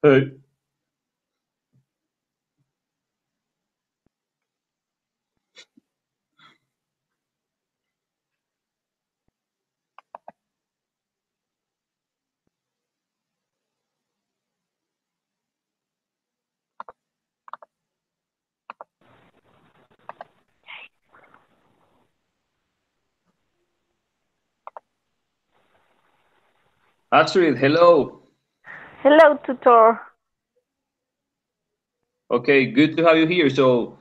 Hey. Astrid, hello. Hello, tutor. Okay, good to have you here. So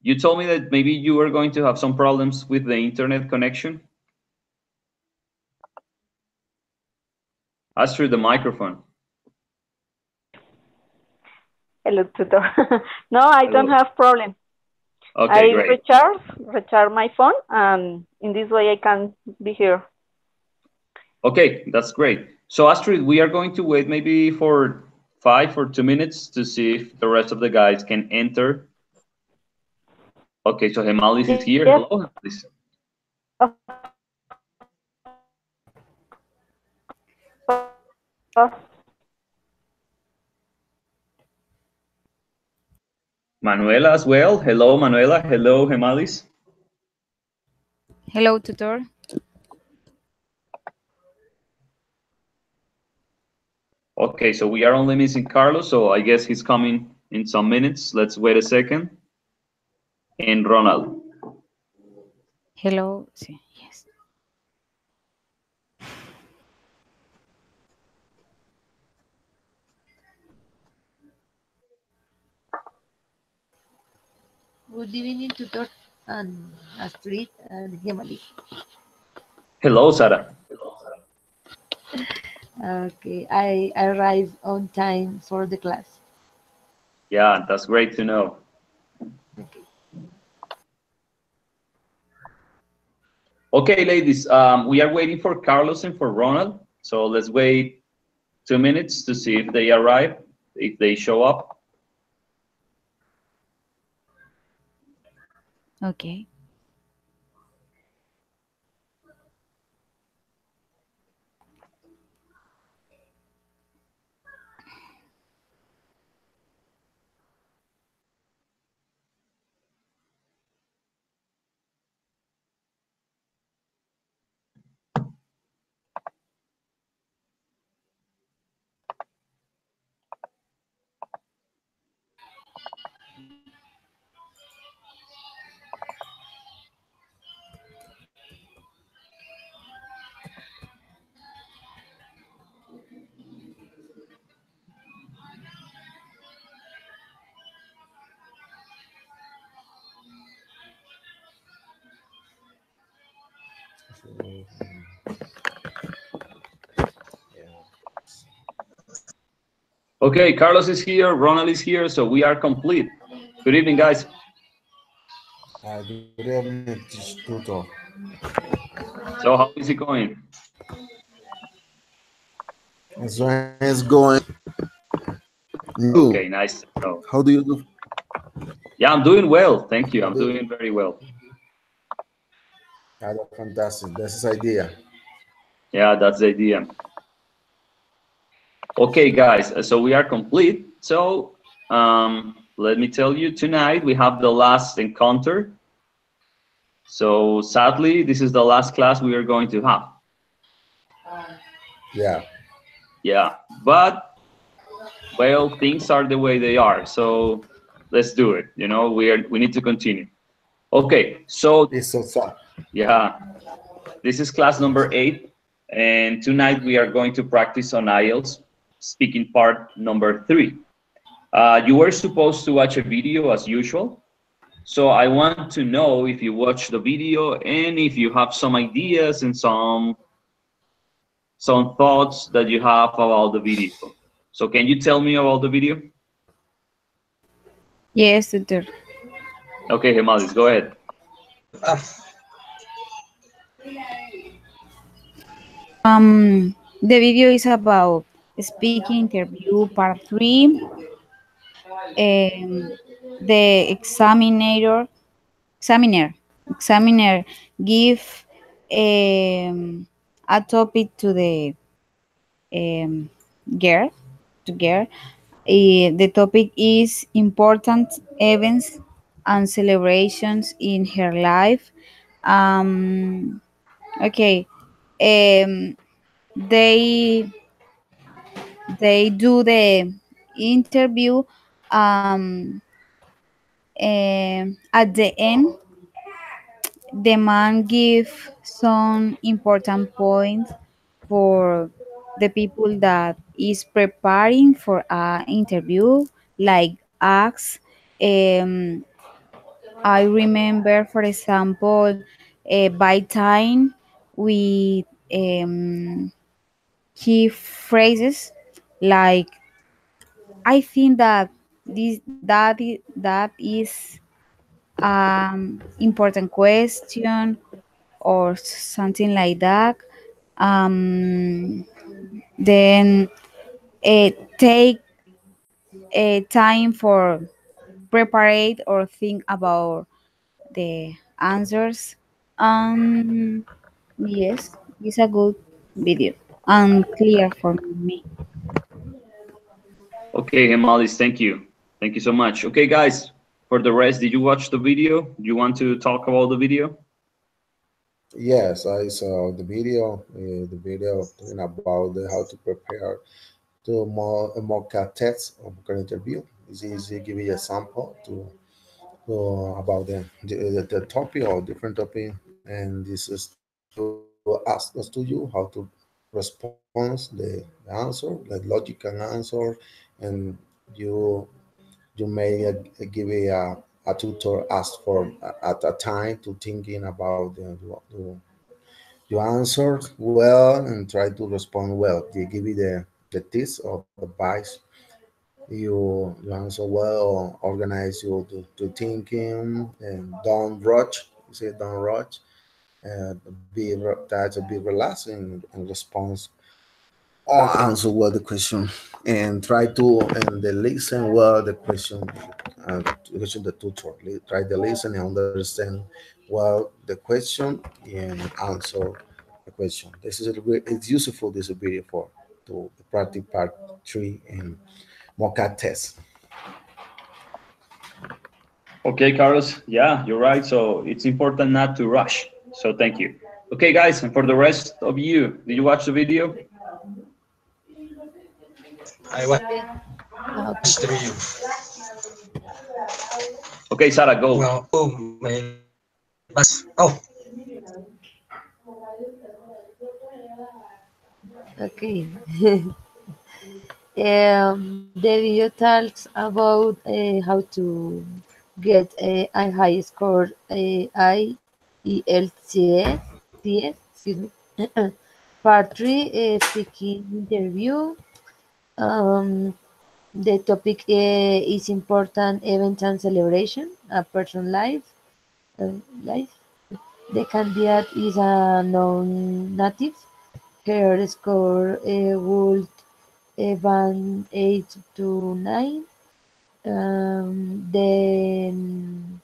you told me that maybe you were going to have some problems with the internet connection. Astrid, the microphone. Hello, tutor. No, I don't Hello. have problem. Okay, I great. recharge my phone, and in this way I can be here. Okay, that's great. So Astrid, we are going to wait maybe for 5 or 2 minutes to see if the rest of the guys can enter. Okay, so Gemalis is here. Yes. Hello, Gemalis. Manuela as well. Hello, Manuela. Hello, Gemalis. Hello, tutor. Okay, so we are only missing Carlos, so I guess he's coming in some minutes. Let's wait a second. And Ronald. Hello. Yes. Good evening, tutor and Astrid and Gemali. Hello, Sarah. Okay, I arrived on time for the class. Yeah, that's great to know. Okay. Okay, ladies, we are waiting for Carlos and for Ronald. So let's wait 2 minutes to see if they arrive, if they show up. Okay. Okay, Carlos is here, Ronald is here, so we are complete. Good evening, guys. Good evening, tutor. So how is it going? It's going. You. Okay, nice to know. How do you do? Yeah, I'm doing well. Thank you. I'm doing very well. That's fantastic. That's his idea. Yeah, that's the idea. Okay, guys, so we are complete. So let me tell you, tonight we have the last encounter. So sadly, this is the last class we are going to have. Yeah. Yeah, but well, things are the way they are. So let's do it. You know, we need to continue. Okay, so It's so sad. yeah, this is class number 8, and tonight we are going to practice on IELTS speaking part number 3. You were supposed to watch a video as usual. So I want to know if you watched the video and if you have some ideas and some thoughts that you have about the video. So can you tell me about the video? Yes, tutor. Okay, Gemalis, go ahead. The video is about speaking interview part 3. The examiner give a topic to the girl together. The topic is important events and celebrations in her life. Um, okay. Um, they they do the interview. Um, at the end, the man give some important points for the people that is preparing for a interview, like asks. um, I remember, for example, by time we key phrases like, I think that that is important question or something like that. Then take time for prepare or think about the answers. Um, yes, it's a good video and clear for me. Okay, Gemalis, thank you. Thank you so much. Okay, guys, for the rest, did you watch the video? Do you want to talk about the video? Yes, I saw the video talking about how to prepare to more a mock test of an interview. This is give you a sample to about the topic or different topic, and this is to ask us to you how to respond the answer, like logical answer, and you you may give a tutor ask for at a time to thinking about you answer well and try to respond well. They give you the tips or the advice. You answer well, organize you to thinking, and don't rush. You say don't rush. Try to be relaxing and response or answer well the question, and try to and the listen well the question. Question the tutor. Try to listen and understand well the question and answer the question. This is it's useful this video for to practice part 3 and mock test. Okay, Carlos. Yeah, you're right. So it's important not to rush. So thank you. Okay, guys, and for the rest of you, did you watch the video? I watched Okay. Okay. the video. Okay, Sarah, go. Well, oh, my bus. Oh, Okay. The video talks about how to get a high score IELTS, excuse me. Part 3, speaking interview. Um, the topic is important event and celebration, a person life. The candidate is a non-native. Her score would band 8 to 9. Then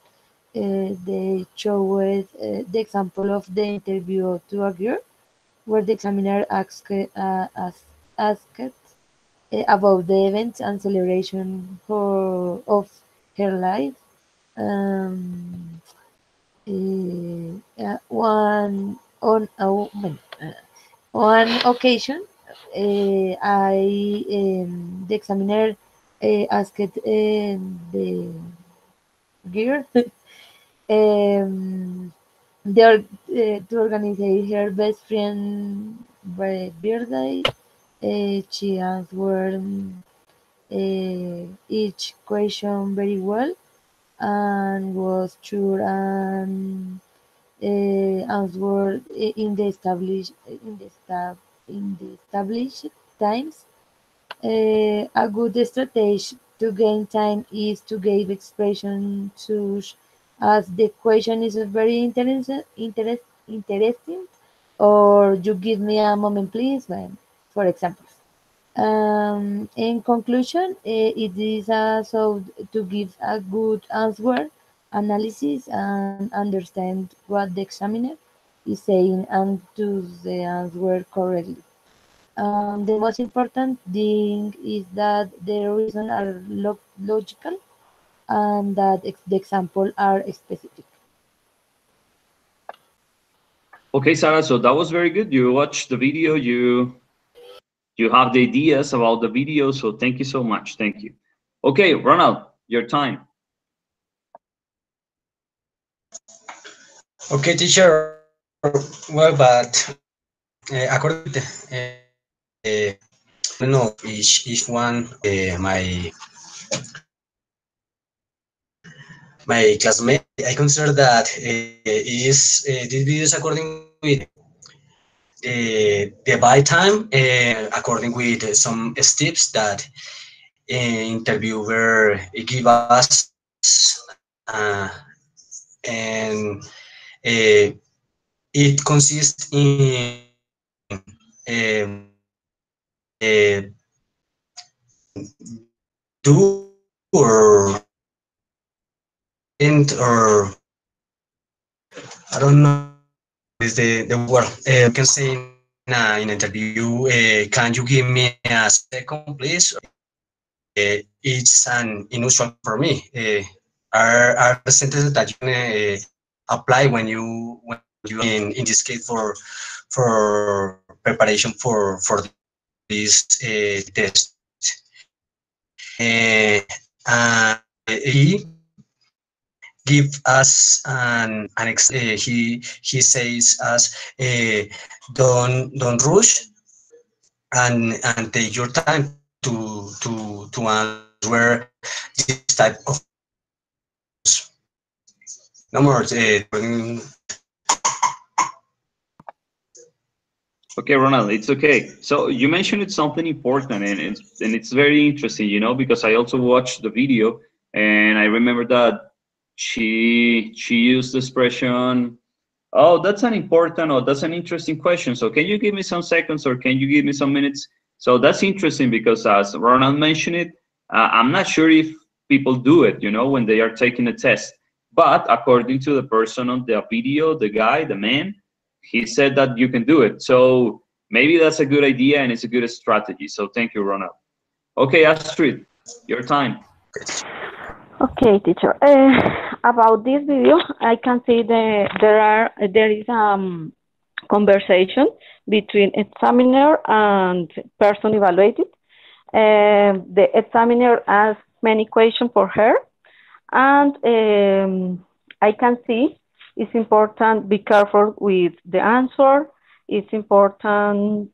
they showed the example of the interview to a girl, where the examiner asked about the events and celebration of her life. Um, one on one occasion, the examiner asked the girl um, to organize her best friend birthday. She answered each question very well and was sure and answered in the established times. A good strategy to gain time is to give expression such as the question is very interesting, or you give me a moment, please, for example. In conclusion, it is also to give a good answer, analysis, and understand what the examiner is saying and choose the answer correctly. The most important thing is that the reasons are logical and that the examples are specific. Okay, Sarah, so that was very good. You watched the video, you have the ideas about the video, so thank you so much. Thank you. Okay, Ronald, your time. Okay, teacher. Well, but according to I don't know each one my classmate. I consider that is this video is according with the buy time, according with some steps that interviewer give us, and it consists in uh, do or or I don't know is the word. You can say in an interview, can you give me a second, please? It's an unusual for me. Are the sentences that you can apply when you in this case for preparation for this test. He give us he says us don't rush and take your time to answer this type of no more Okay, Ronald, it's okay. So you mentioned it's something important, and it's very interesting, you know, because I also watched the video, and I remember that she used the expression, "Oh, that's an important or that's an interesting question. So can you give me some seconds or can you give me some minutes?" So that's interesting because as Ronald mentioned it, I'm not sure if people do it, you know, when they are taking a test. But according to the person on the video, the guy, the man, he said that you can do it. So maybe that's a good idea and it's a good strategy. So thank you, Ronald. Okay, Astrid, your time. Okay, teacher. About this video, I can see there is conversation between examiner and person evaluated. The examiner asks many questions for her, and I can see it's important be careful with the answer. It's important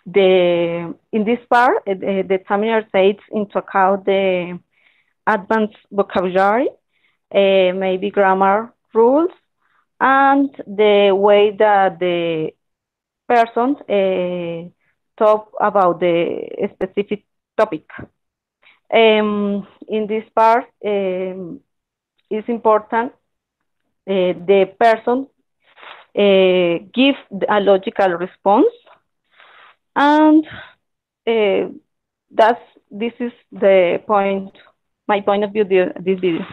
in this part the examiner takes into account the advanced vocabulary, maybe grammar rules, and the way that the person talk about the specific topic. In this part, it's important the person give a logical response, and this is the point, my point of view, this video.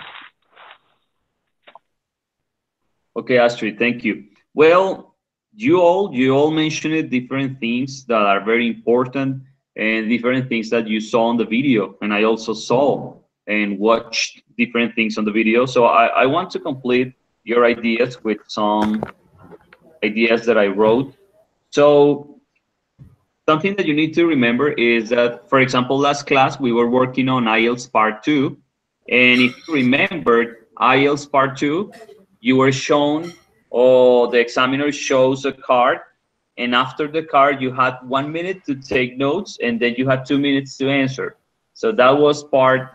Okay, Astrid, thank you. Well, you all mentioned different things that are very important and different things that you saw on the video, and I also saw and watched different things on the video. So I want to complete your ideas with some ideas that I wrote. So something that you need to remember is that, for example, last class we were working on IELTS Part 2, and if you remembered IELTS Part 2, you were shown, or the examiner shows a card, and after the card you had 1 minute to take notes, and then you had 2 minutes to answer. So that was Part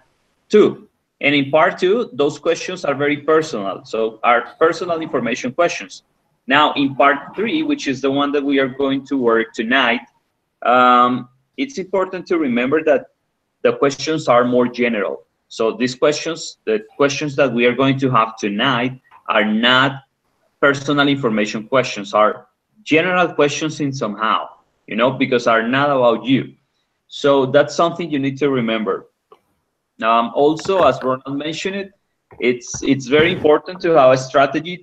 2. And in Part 2, those questions are very personal, so are personal information questions. Now in Part 3, which is the one that we are going to work tonight, it's important to remember that the questions are more general. So these questions, the questions that we are going to have tonight, are not personal information questions, are general questions in somehow, you know, because are not about you. So that's something you need to remember. Also, as Ronald mentioned it, it's very important to have a strategy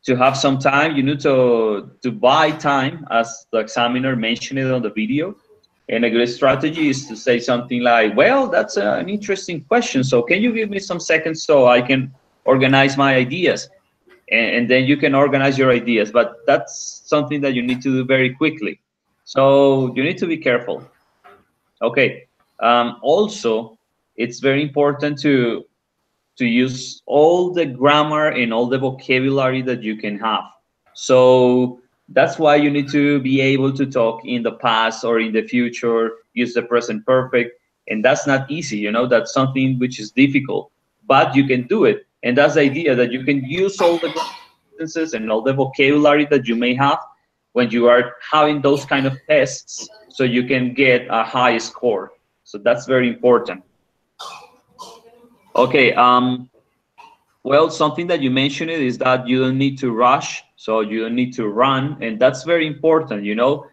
to have some time. You need to buy time, as the examiner mentioned it on the video. And a good strategy is to say something like, well, that's an interesting question. So can you give me some seconds so I can organize my ideas? And then you can organize your ideas. But that's something that you need to do very quickly. So you need to be careful. Okay. Also, it's very important to use all the grammar and all the vocabulary that you can have. So that's why you need to be able to talk in the past or in the future, use the present perfect. And that's not easy, you know, that's something which is difficult, but you can do it. And that's the idea, that you can use all the sentences and all the vocabulary that you may have when you are having those kind of tests, so you can get a high score. So that's very important. Okay, well, something that you mentioned is that you don't need to rush, so you don't need to run, and that's very important. You know,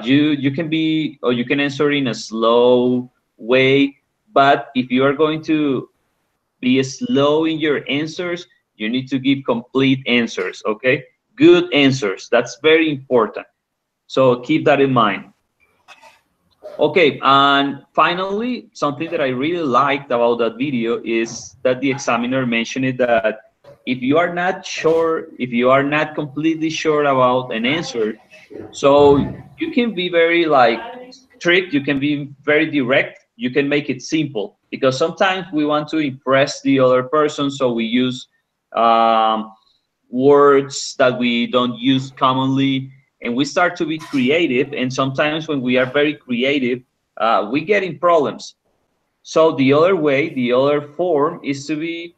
you can be, or you can answer in a slow way, but if you are going to be slow in your answers, you need to give complete answers. Okay, good answers. That's very important. So keep that in mind. Okay, and finally, something that I really liked about that video is that the examiner mentioned it, that if you are not sure, if you are not completely sure about an answer, so you can be very like strict, you can be very direct, you can make it simple, because sometimes we want to impress the other person, so we use words that we don't use commonly, and we start to be creative. And sometimes when we are very creative, we get in problems. So the other way, the other form is to be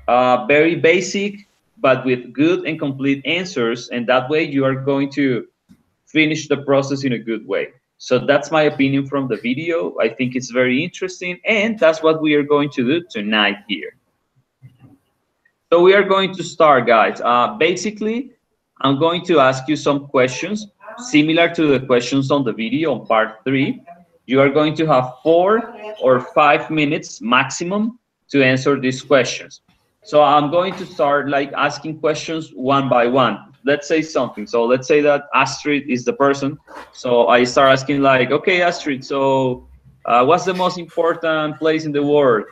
very basic, but with good and complete answers. And that way you are going to finish the process in a good way. So that's my opinion from the video. I think it's very interesting. And that's what we are going to do tonight here. So we are going to start, guys. Basically, I'm going to ask you some questions similar to the questions on the video on part 3. You are going to have 4 or 5 minutes maximum to answer these questions. So I'm going to start like asking questions one by one. Let's say something. So let's say that Astrid is the person. So I start asking like, okay, Astrid, so what's the most important place in the world?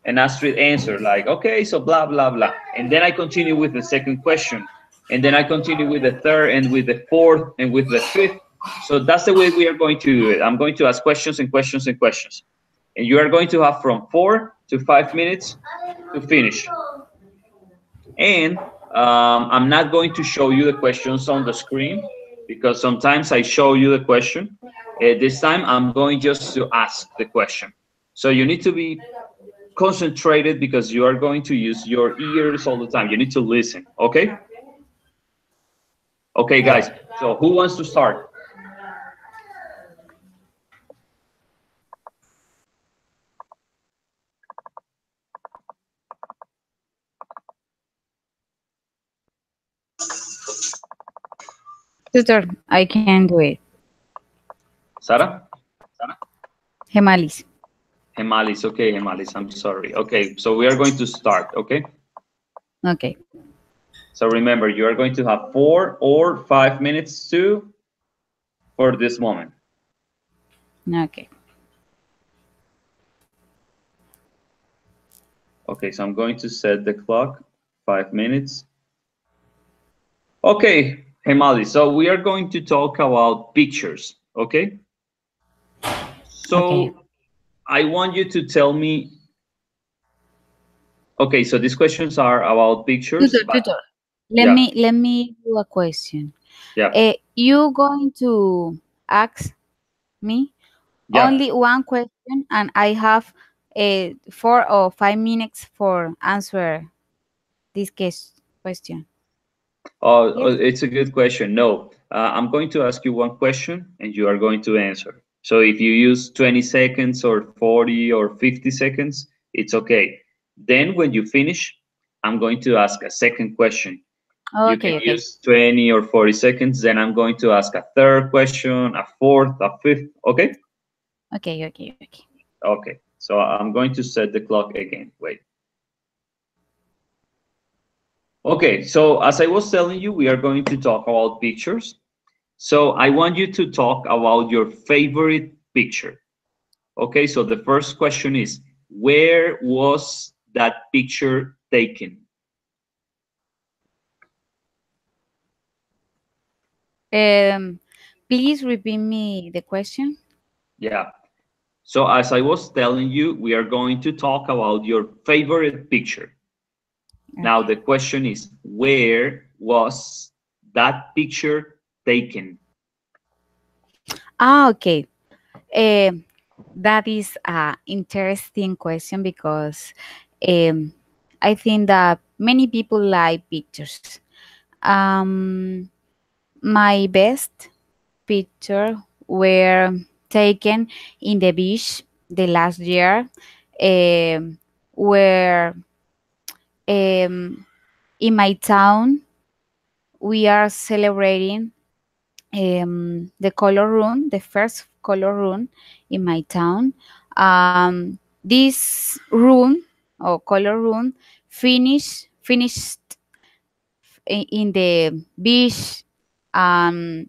And Astrid answered like, okay, so blah, blah, blah. And then I continue with the second question. And then I continue with the third and with the fourth and with the fifth. So that's the way we are going to do it. I'm going to ask questions and questions and questions. And you are going to have from 4 to 5 minutes to finish. And I'm not going to show you the questions on the screen, because sometimes I show you the question. This time I'm going just to ask the question. So you need to be concentrated, because you are going to use your ears all the time. You need to listen. Okay? Okay, guys. So who wants to start? Tutor, I can do it. Sarah? Gemalis. Gemalis. Okay, Gemalis. I'm sorry. Okay, so we are going to start. Okay? Okay. So remember, you are going to have 4 or 5 minutes for this moment. Okay. Okay, so I'm going to set the clock, 5 minutes. Okay, Hemali, so we are going to talk about pictures, okay? So Okay. I want you to tell me, okay, so these questions are about pictures. Tutor, Yeah. let me do a question. Yeah. You going to ask me Yeah. only one question, and I have 4 or 5 minutes for answer this question. Oh, Yes. it's a good question. No, I'm going to ask you one question and you are going to answer. So if you use 20 seconds or 40 or 50 seconds, it's okay. Then when you finish, I'm going to ask a second question. You can Okay. use 20 or 40 seconds. Then I'm going to ask a third question, a fourth, a fifth. Okay? Okay. Okay. So I'm going to set the clock again. Wait. Okay, so as I was telling you, we are going to talk about pictures. So I want you to talk about your favorite picture. Okay, so the first question is, where was that picture taken? Um, Please repeat me the question. Yeah. So as I was telling you, we are going to talk about your favorite picture. Now the Okay. question is, where was that picture taken? Okay. That is a interesting question because um, I think that many people like pictures. Um, my best picture were taken in the beach the last year, where in my town we are celebrating the color run, the first color run in my town. This run or color run finished in the beach. Um,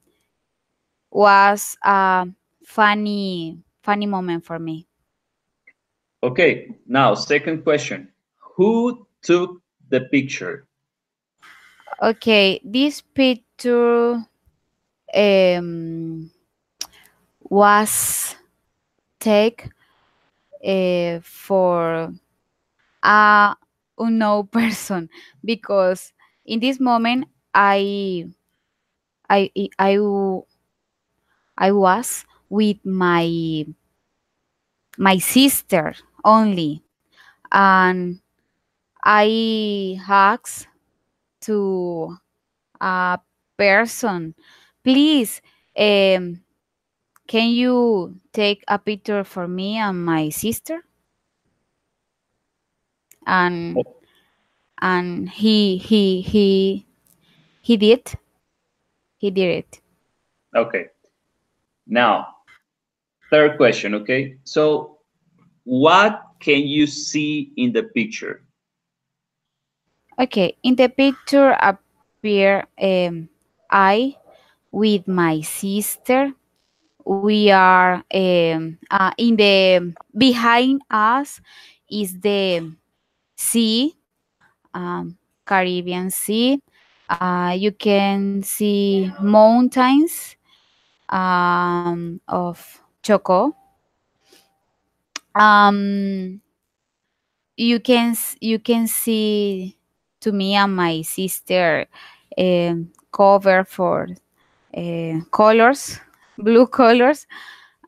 was a funny moment for me. Okay, now second question. Who took the picture? Okay, this picture um, was take for a unknown person because in this moment I I I was with my sister only, and I asked to a person, please, um, can you take a picture for me and my sister? And Oh, he did. He did it. okay, now third question. Okay, so what can you see in the picture? Okay, in the picture appear I with my sister. We are in the behind us is the sea, Caribbean Sea. You can see mountains of Choco. Um, you can see to me and my sister cover for colors, blue colors.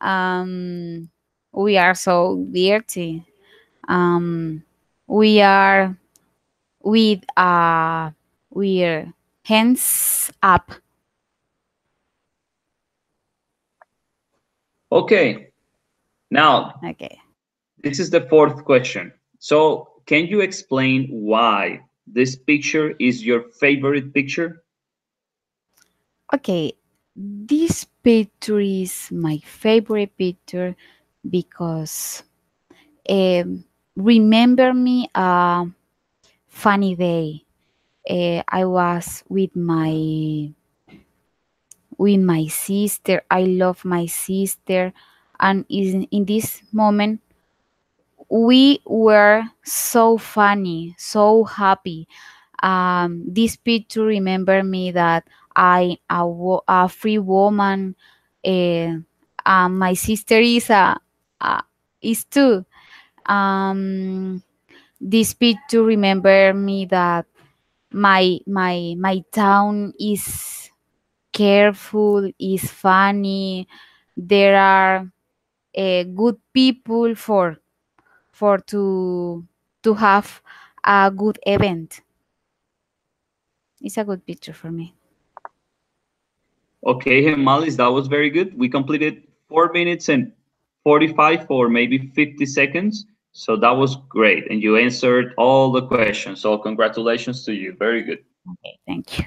Um, we are so dirty. Um, we are with we're hands up. Okay, now Okay. this is the fourth question. So can you explain why this picture is your favorite picture? Okay. This picture is my favorite picture because remember me a funny day. I was with my sister. I love my sister, and in this moment we were so funny, so happy. This picture remember me that a free woman. Uh, my sister a is too. Um, this picture remember me that my town is careful, is funny. There are good people for to have a good event. It's a good picture for me. Okay, Hemalis, that was very good. We completed 4 minutes and 45 or maybe 50 seconds. So that was great. And you answered all the questions. So congratulations to you. Very good. Okay, thank you.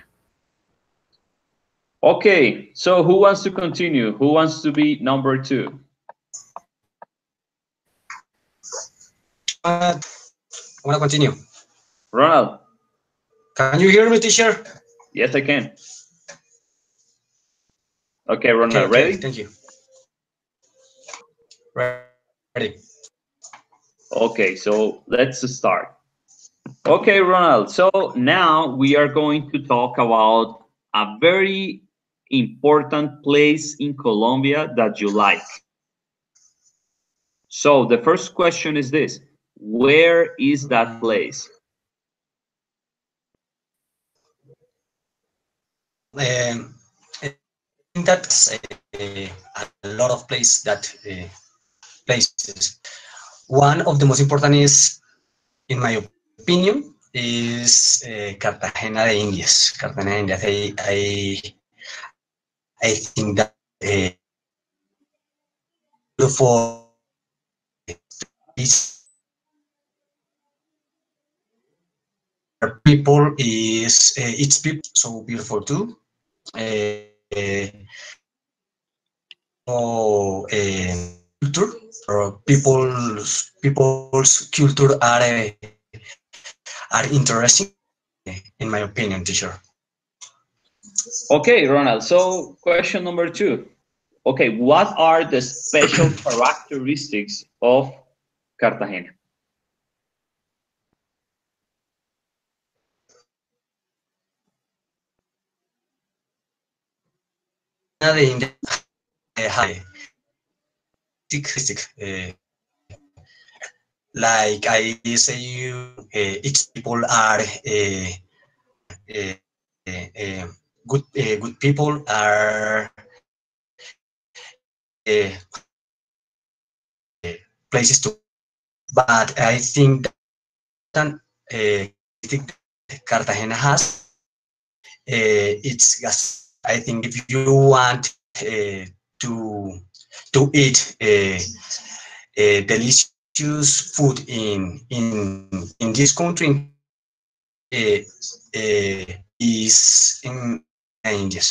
Okay, so who wants to continue? Who wants to be number two? I wanna continue. Ronald. Can you hear me? Can you hear me, teacher? Yes, I can. Okay, Okay, Ronald, okay, ready? thank you. Ready. Okay, so let's start. Okay, Ronald, so now we are going to talk about a very important place in Colombia that you like. So the first question is this: where is that place? Um, I think that's a lot of places. One of the most important is, in my opinion, is Cartagena de Indias. Cartagena de Indias. I think that for people is its people so beautiful too. So culture or people's culture are interesting, in my opinion, teacher. Okay, Ronald, so question number two. Okay, what are the special characteristics of Cartagena? The India has characteristic, like I say you, its people are uh, good people are places to, but I think that Cartagena has it's gas. I think if you want to eat delicious food in this country, uh, is in India.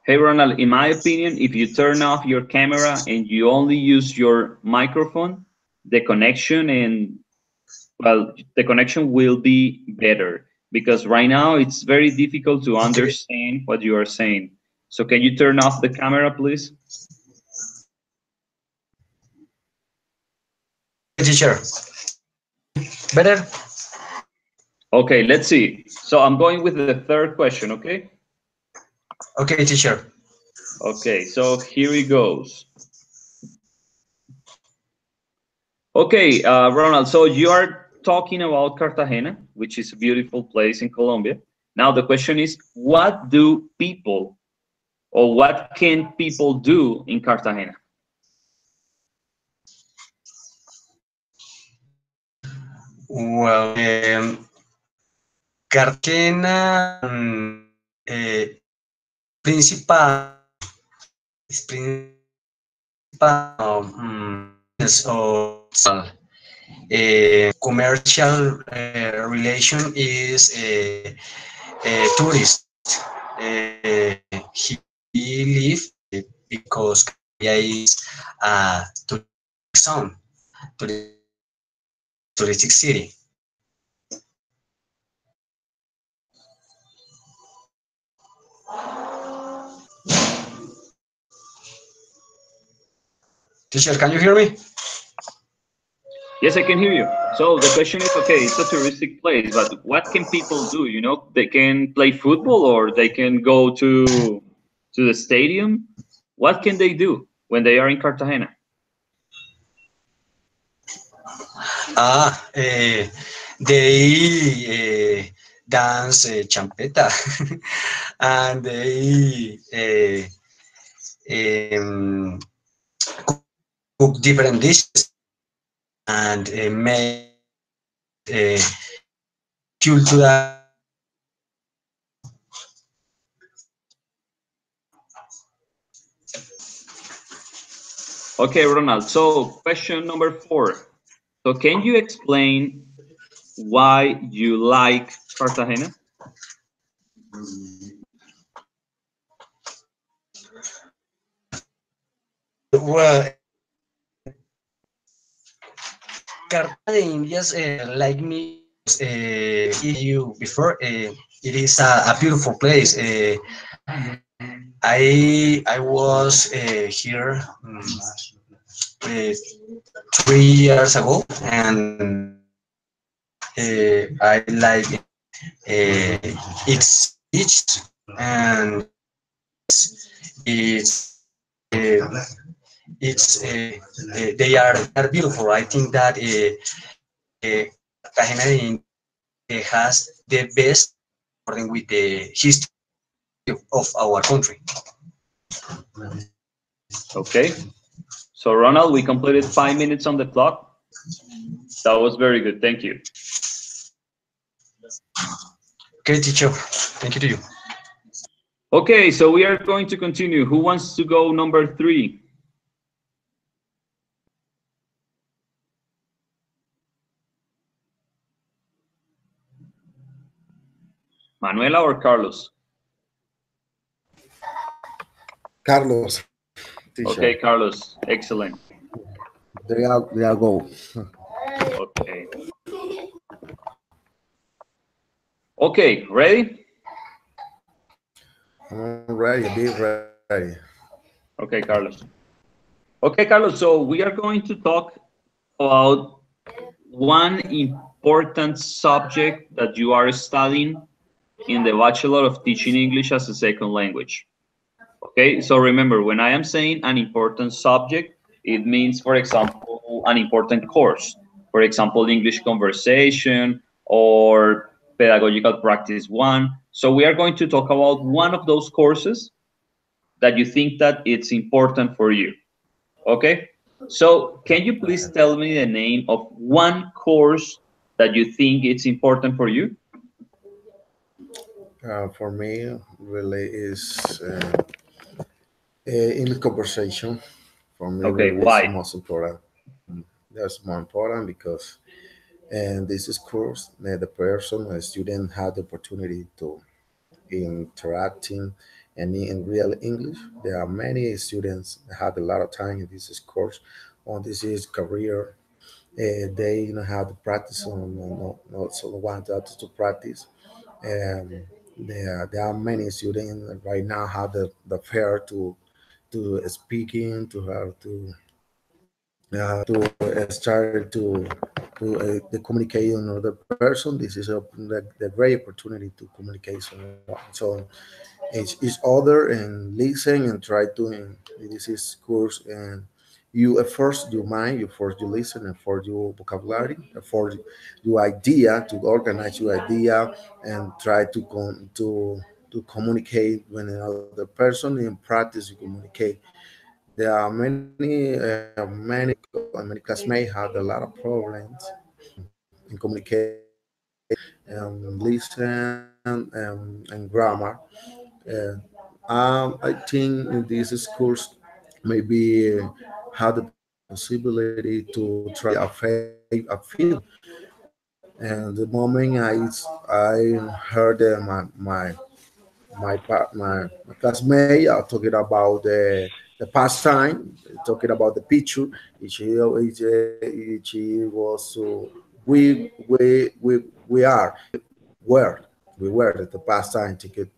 Hey, Ronald, in my opinion, if you turn off your camera and you only use your microphone, the connection and well, the connection will be better because right now it's very difficult to Okay, understand what you are saying. So can you turn off the camera, please? teacher. Better. Okay, let's see. So I'm going with the third question, okay? Okay, teacher. Okay, so here it goes. Okay, Ronald, so you are talking about Cartagena, which is a beautiful place in Colombia. Now the question is, what do people or what can people do in Cartagena? Well, Cartagena principal principal or commercial relation is tourist. He live because Korea is a touristic zone, touristic city. Teacher, can you hear me? Yes, I can hear you. So the question is, okay, it's a touristic place, but what can people do? You know, they can play football or they can go to the stadium. What can they do when they are in Cartagena? They dance champeta and they um, cook different dishes and make uh, cultural. Okay, Ronald. So question number four. So can you explain why you like Cartagena? Well, Cartagena de Indias, like me, you before, it is a beautiful place. I was here uh, 3 years ago, and I like its beach, and it's uh, they are beautiful. I think that Cartagena de Indias has the best according with the history of our country. Okay. So Ronald, we completed 5 minutes on the clock. That was very good. Thank you. Okay, teacher. Thank you to you. Okay, so we are going to continue. Who wants to go number 3? Manuela or Carlos? Carlos, teacher. Okay, Carlos. Excellent. There I go. Okay. Okay, ready? I'm ready, be ready. Okay, Carlos. Okay, Carlos, so we are going to talk about one important subject that you are studying in the Bachelor of Teaching English as a Second Language. Okay, so remember, when I am saying an important subject, it means, for example, an important course. For example, English Conversation or Pedagogical Practice 1. So we are going to talk about one of those courses that you think that it's important for you. Okay, so can you please tell me the name of one course that you think it's important for you? For me, really is English conversation. For me, Okay, really is the why? most important. That's more important because in this is course, the person, the student had the opportunity to interacting and in real English. There are many students that had a lot of time in this course on this is career. They have to practice on not so want to practice. Um, there are many students right now have the fear to speaking to have to start to the communication with another person. This is the great opportunity to communicate someone. So each other and listen and try to this is course and you first your mind, you first you listen and for your vocabulary, for your idea to organize your idea and try to to communicate with another person in practice you communicate. There are many classmates had a lot of problems in communication, listen, and grammar. Uh, I think in these schools maybe have the possibility to try a field. And the moment I heard my classmate talking about the pastime, talking about the picture. She was we are were we were at the pastime ticket.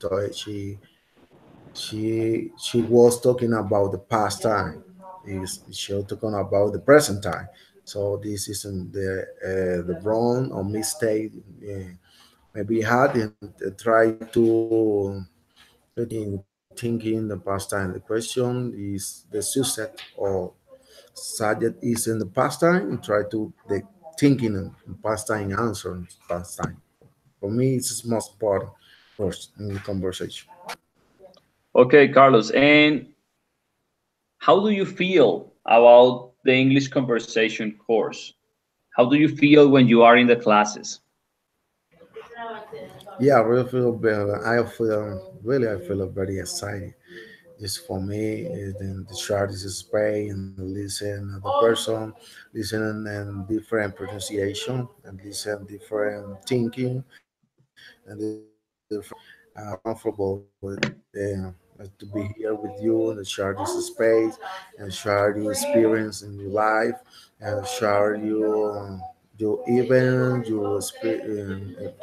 She was talking about the past time. She was talking about the present time. So this isn't the wrong or mistake. Maybe had and try to in thinking the past time. The question is the subject or subject is in the past time. And try to the thinking in past time answer in past time. For me, it's the most important first in the conversation. Okay, Carlos, and how do you feel about the English conversation course? How do you feel when you are in the classes? Yeah, I really feel better. I feel very excited. Just for me, the chart is spray and listen the person, listen and different pronunciation and listen different thinking and different comfortable with to be here with you and share this space and share the experience in your life share you even you speak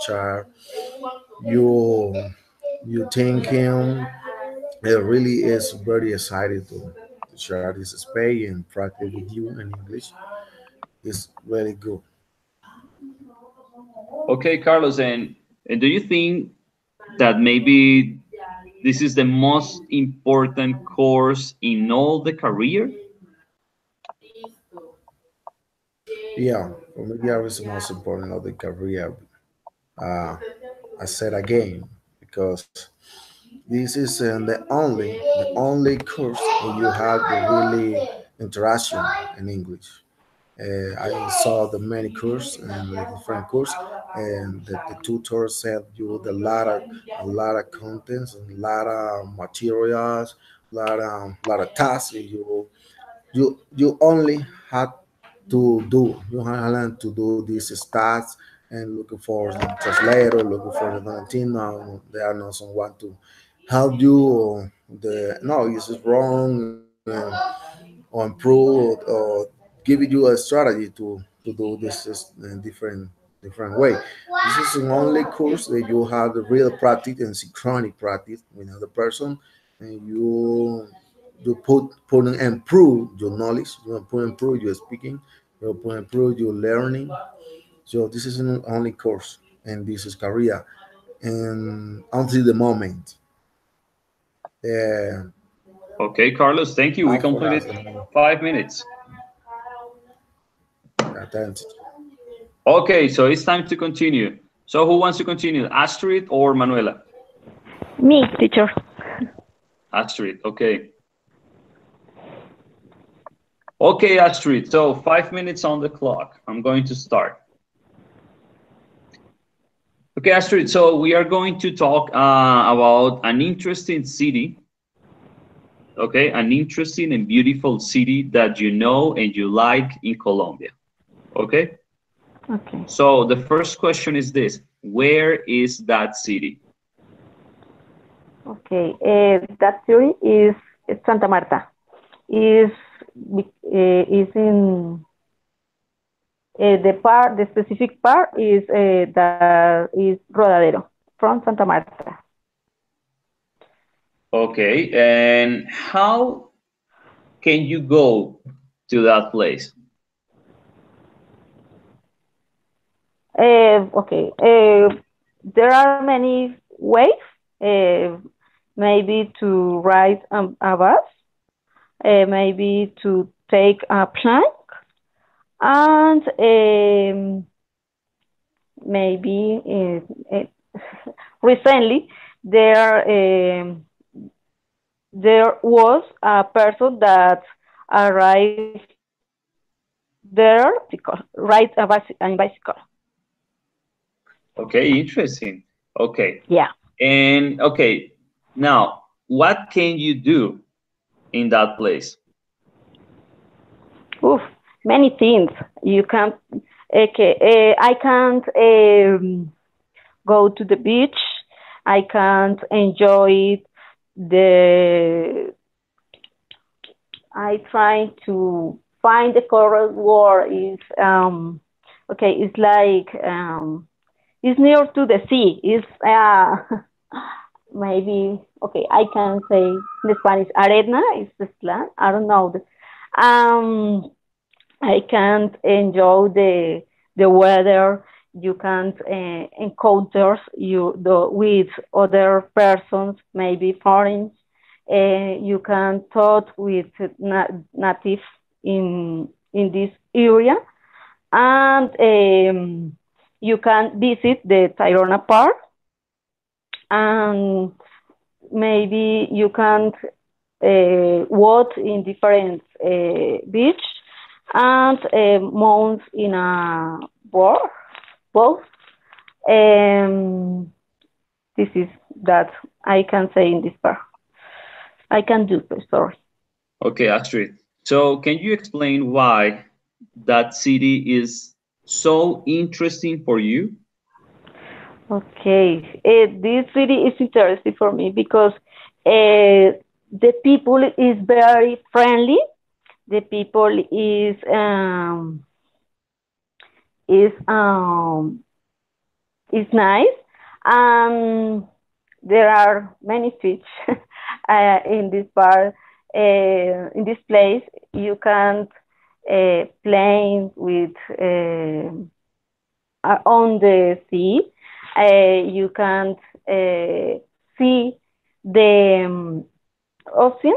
share you you thinking. It really is very excited to share this space and practice with you in English. It's very good. Okay, Carlos, and do you think that maybe this is the most important course in all the career? Yeah, for me, yeah, it's the most important of the career. Uh, I said again because this is the only course that you have the really interaction in English. I saw the many course and the different course, and the tutor said you the lot of contents and a lot of materials, lot of tasks. You only had to do. You have to do these stats and looking for the translator, looking for the Valentino. There are not someone to help you. Or the no, this is wrong. Or improve or give you a strategy to do this in different way. This is the only course that you have the real practice and synchronic practice with another person, and you put and improve your knowledge, you put improve your speaking, you put improve your learning. So this is an only course, and this is career, and until the moment. Uh, Okay, Carlos, thank you. We I forgot completed the name. 5 minutes. Attention. Okay, so it's time to continue. So who wants to continue, Astrid or Manuela? Me, teacher. Astrid, okay. Okay, Astrid, so 5 minutes on the clock. I'm going to start. Okay, Astrid, so we are going to talk about an interesting city, okay? An interesting and beautiful city that you know and you like in Colombia, okay? Okay. So the first question is this: where is that city? Okay. That theory is Santa Marta. Is in the specific part is that is Rodadero from Santa Marta. Okay, and how can you go to that place? Okay. There are many ways. Uh, Maybe to ride a bus. Maybe to take a plane, and maybe recently there there was a person that arrived there to ride a bicycle. Okay, interesting. Okay, Yeah. and okay, now what can you do in that place? Oof, many things. You can. Okay. I can't go to the beach. I can't enjoy the. I try to find the correct word. Is okay. It's like it's near to the sea. It's maybe okay. I can say in Spanish arena is the slang. I don't know. I can't enjoy the weather. You can't encounter with other persons, maybe foreign. You can talk with native in this area, and you can visit the Tayrona Park, and maybe you can walk in different beach and mount in a boat. Um, this is that I can say in this part. I can do, sorry. Okay, Astrid. So can you explain why that city is so interesting for you? Okay, this really is interesting for me because the people is very friendly. the people is is nice, and there are many fish in this bar. In this place, you can play with on the sea. You can see the ocean,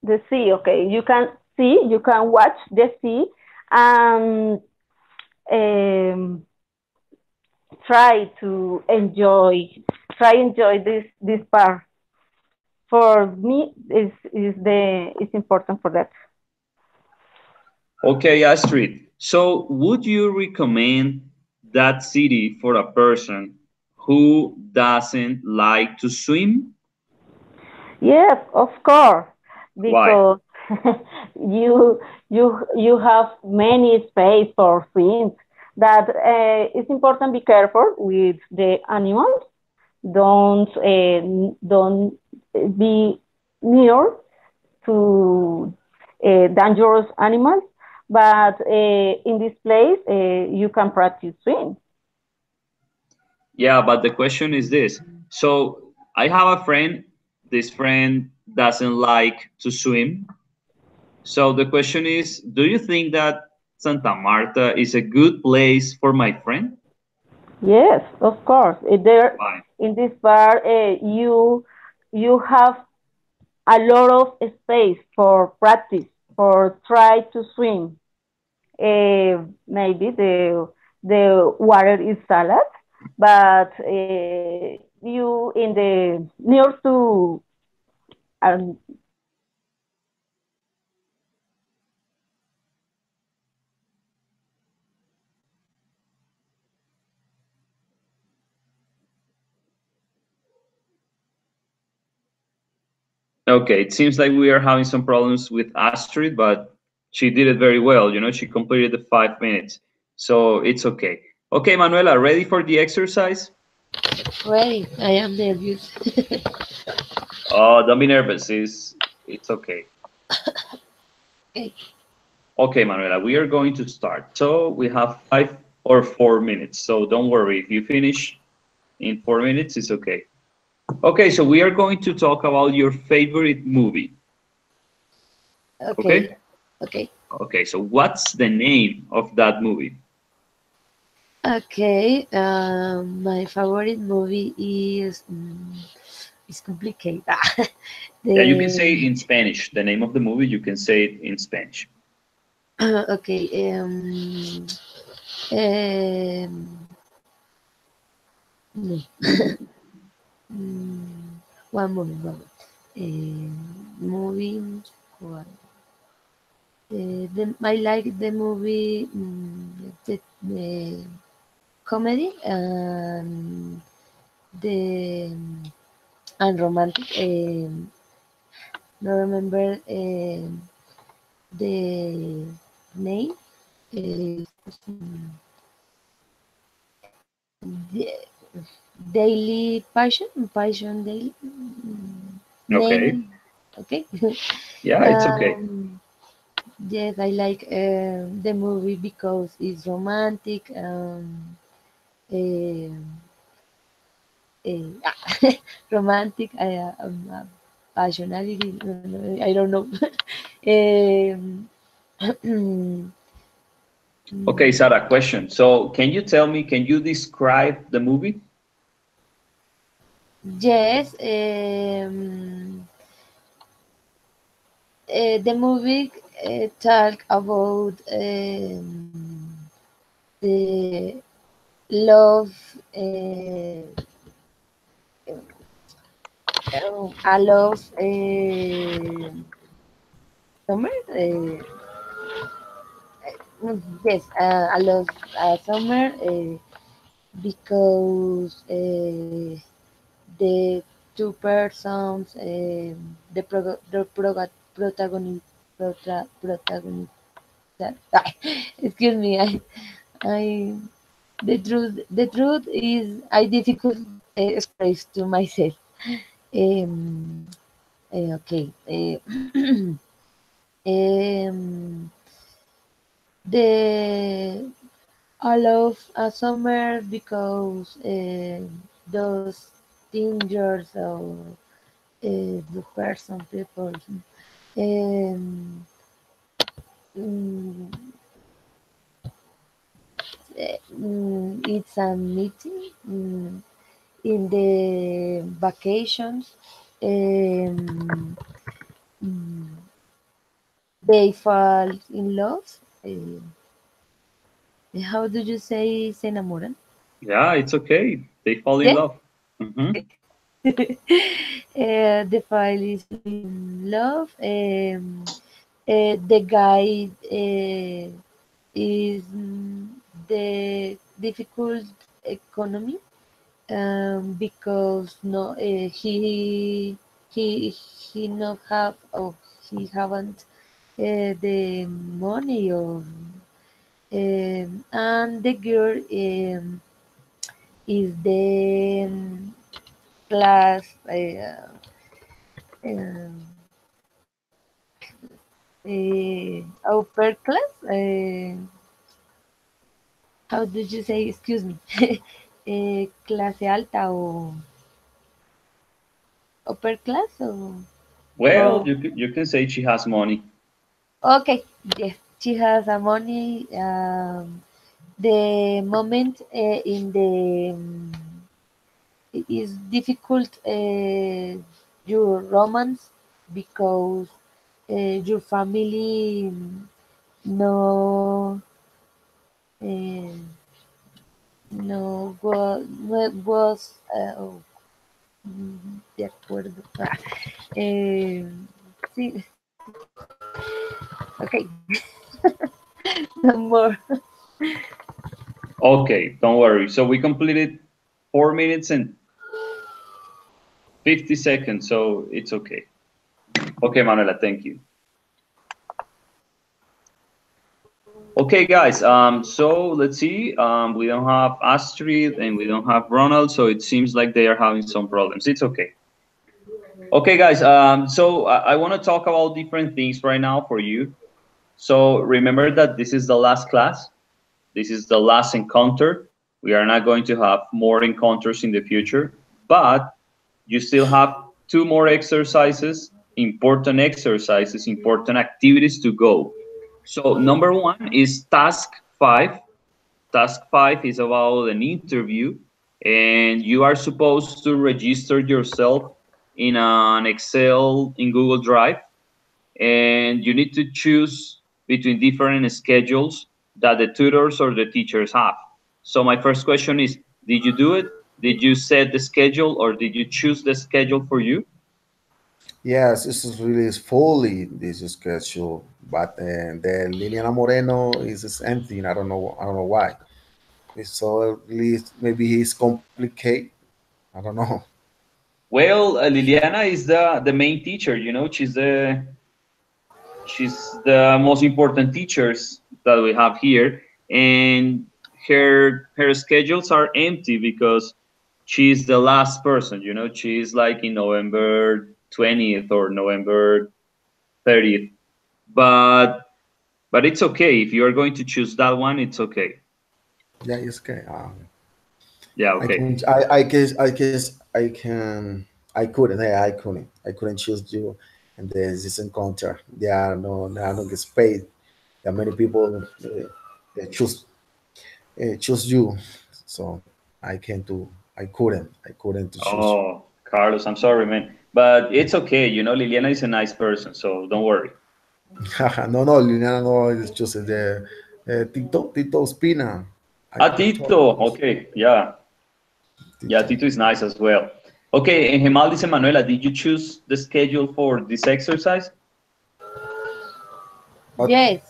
the sea. Okay, you can see, you can watch the sea, and um, try to enjoy this part. For me, is important for that. Okay, Astrid. So, would you recommend that city for a person who doesn't like to swim? Yes, of course, Why? because you have many space for things. That it's important. Be careful with the animals. Don't be near to dangerous animals. But in this place, you can practice swim. Yeah, but the question is this. So, I have a friend. This friend doesn't like to swim. So, the question is, do you think that Santa Marta is a good place for my friend? Yes, of course. There Why? in this bar, you have a lot of space for practice, for try to swim. Maybe the water is salad, but you in the near to um, Okay, it seems like we are having some problems with Astrid, but she did it very well. You know, she completed the 5 minutes, so it's okay. Okay, Manuela, ready for the exercise? Ready? I am nervous. Oh, don't be nervous. It's okay. Okay. Okay, Manuela, we are going to start. So we have 5 or 4 minutes. So don't worry. If you finish in 4 minutes, it's okay. Okay, so we are going to talk about your favorite movie. Okay. Okay? Okay. Okay, so what's the name of that movie? Okay. My favorite movie is it's complicated. Yeah, you can say it the in Spanish. The name of the movie, you can say it in Spanish. okay. Um, no. One moment. One moment. Movie. One. I like the movie, the comedy the and romantic. No remember the name. Is the Daily Passion, Passion Daily Okay. name. Okay. Yeah, it's okay. Yes, I like the movie because it's romantic. Um, romantic, passionality. I don't know. um, Okay, Sarah, question. So can you tell me, can you describe the movie? yes, the movie talk about the love. I love summer. Yes, I love summer because the two persons, protagonist, protagonist. Excuse me, I, the truth is, I difficult express to myself. Um, okay. Um, the I love a summer because those teenagers or the person people um, mm, it's a meeting in the vacations. Um, mm, they fall in love. How do you say se enamoran? Yeah, it's okay. They fall in Yeah. love. Hmm. The file is in love. The guy is the difficult economy because no he not have or he haven't the money or and the girl is the class um, upper class. How did you say? Excuse me. Clase alta o upper class Well, or you can say she has money. okay. Yes, she has a money. The moment in the it is difficult your romance because your family no uh, no was de acuerdo. Sí, okay, no more. Okay, don't worry. So we completed 4 minutes and 50 seconds, so it's okay. Okay, Manuela, thank you. Okay, guys. So let's see. We don't have Astrid and we don't have Ronald, so it seems like they are having some problems. It's okay. Okay, guys. So I want to talk about different things right now for you. So remember that this is the last class. This is the last encounter. We are not going to have more encounters in the future, but you still have two more exercises, important activities to go. So number one is task 5. Task 5 is about an interview, and you are supposed to register yourself in an Excel in Google Drive, and you need to choose between different schedules that the tutors or the teachers have. So my first question is, did you do it? Did you set the schedule or did you choose the schedule for you? Yes, this is really fully this schedule, but the Liliana Moreno is empty. I don't know. I don't know why. So at least maybe he's complicated. I don't know. Well, Liliana is the main teacher, she's the most important teachers that we have here, and her schedules are empty because she's the last person, she's like in November 20th or November 30th. But it's okay if you are going to choose that one, it's okay. Yeah, it's okay. Yeah, I okay. can. I can. I couldn't. Hey, I couldn't. I couldn't choose you. And there's this encounter. There are no gets paid. There are many people that choose you. So I can't do. I couldn't. I couldn't to choose you. Oh, Carlos, I'm sorry, man, but it's okay. Liliana is a nice person, so don't worry. No, no, Liliana, no. It's just the Tito Spina. Ah, I Tito, told okay, yeah. Yeah, Tito. Tito is nice as well. Okay, and Gemal dice, Manuela, did you choose the schedule for this exercise? But Yes,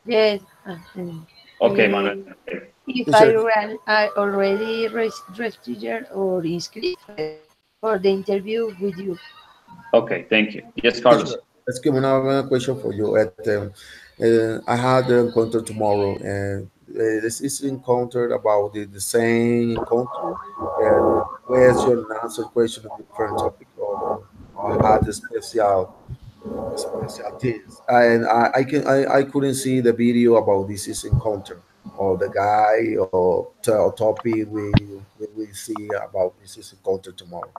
yes. Okay, Uh, Manuela. Okay. if teacher, I already registered or inscribed for the interview with you. Okay, thank you. Yes, teacher, Carlos. let's give another question for you. I had the encounter tomorrow, and this is encountered about the same encounter. Where's your answer question on different topic, or had a special? specialties. And I couldn't see the video about this is encounter or the guy or topic we see about this is encounter tomorrow.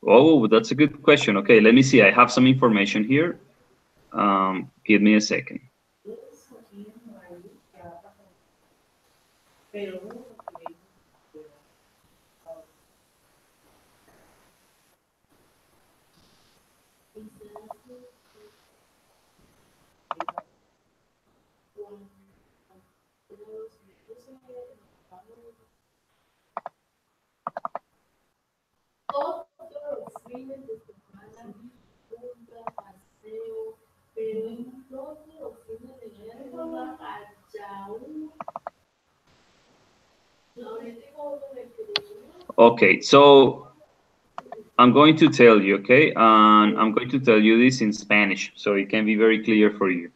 Oh, that's a good question. Okay, let me see. I have some information here. Give me a second. Okay, so I'm going to tell you, okay? And I'm going to tell you this in Spanish, so it can be very clear for you.